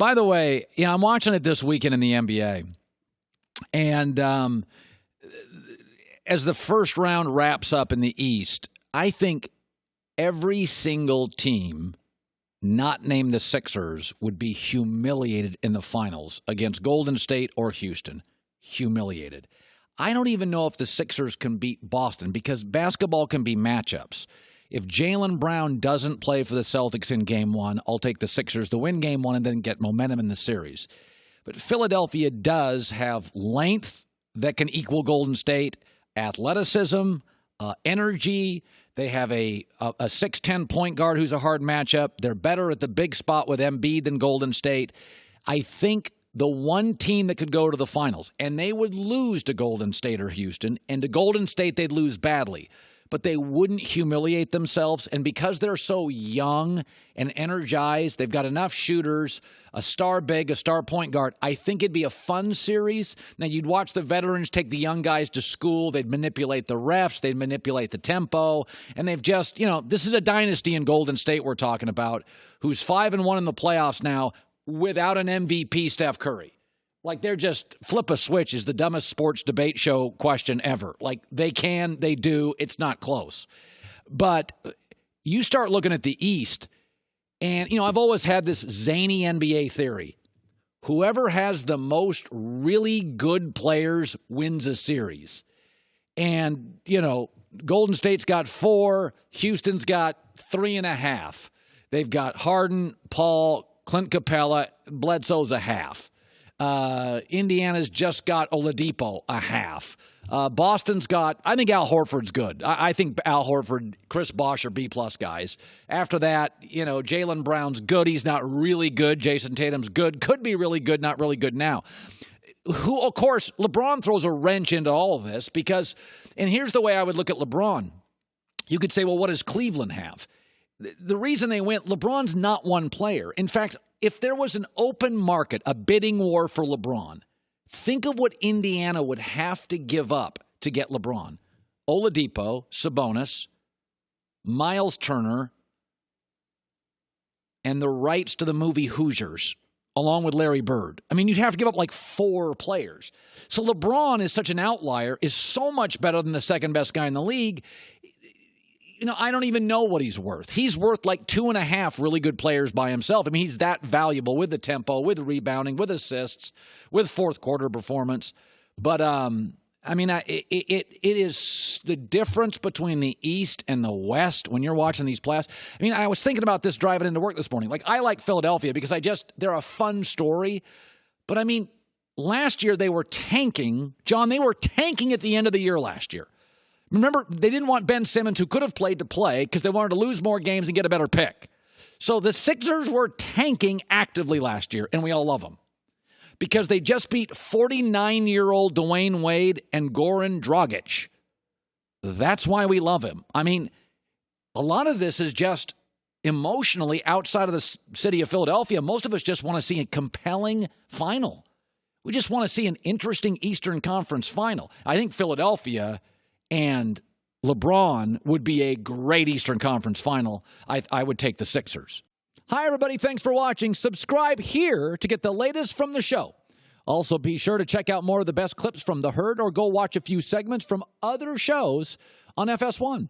By the way, I'm watching it this weekend in the NBA. And as the first round wraps up in the East, I think every single team not named the Sixers would be humiliated in the finals against Golden State or Houston. Humiliated. I don't even know if the Sixers can beat Boston because basketball can be matchups. If Jaylen Brown doesn't play for the Celtics in Game 1, I'll take the Sixers to win Game 1 and then get momentum in the series. But Philadelphia does have length that can equal Golden State, athleticism, energy. They have a 6'10 point guard who's a hard matchup. They're better at the big spot with Embiid than Golden State. I think the one team that could go to the finals, and they would lose to Golden State or Houston, and to Golden State they'd lose badly, but they wouldn't humiliate themselves. And because they're so young and energized, they've got enough shooters, a star big, a star point guard. I think it'd be a fun series. Now, you'd watch the veterans take the young guys to school. They'd manipulate the refs. They'd manipulate the tempo. And they've just, this is a dynasty in Golden State we're talking about, who's 5-1 in the playoffs now without an MVP, Steph Curry. Like, they're just flip a switch is the dumbest sports debate show question ever. Like, they can, they do, it's not close. But you start looking at the East, and, I've always had this zany NBA theory. Whoever has the most really good players wins a series. And, Golden State's got 4, Houston's got 3.5. They've got Harden, Paul, Clint Capella, Bledsoe's a half. Indiana's just got Oladipo a half. Boston's got, I think Al Horford's good. I think Al Horford, Chris Bosh are B-plus guys. After that, Jaylen Brown's good. He's not really good. Jason Tatum's good. Could be really good, not really good now. Who, of course, LeBron throws a wrench into all of this because, and here's the way I would look at LeBron. You could say, well, what does Cleveland have? The reason they went, LeBron's not one player. In fact, if there was an open market, a bidding war for LeBron, think of what Indiana would have to give up to get LeBron. Oladipo, Sabonis, Miles Turner, and the rights to the movie Hoosiers, along with Larry Bird. I mean, you'd have to give up like 4 players. So LeBron is such an outlier, is so much better than the second best guy in the league. I don't even know what he's worth. He's worth like 2.5 really good players by himself. I mean, he's that valuable with the tempo, with rebounding, with assists, with fourth quarter performance. But, it is the difference between the East and the West when you're watching these playoffs. I mean, I was thinking about this driving into work this morning. Like, I like Philadelphia because they're a fun story. But, I mean, last year they were tanking. John, they were tanking at the end of the year last year. Remember, they didn't want Ben Simmons, who could have played, to play because they wanted to lose more games and get a better pick. So the Sixers were tanking actively last year, and we all love them because they just beat 49-year-old Dwayne Wade and Goran Dragic. That's why we love him. I mean, a lot of this is just emotionally outside of the city of Philadelphia. Most of us just want to see a compelling final. We just want to see an interesting Eastern Conference final. I think Philadelphia and LeBron would be a great Eastern Conference final. I would take the Sixers. Hi, everybody. Thanks for watching. Subscribe here to get the latest from the show. Also, be sure to check out more of the best clips from The Herd or go watch a few segments from other shows on FS1.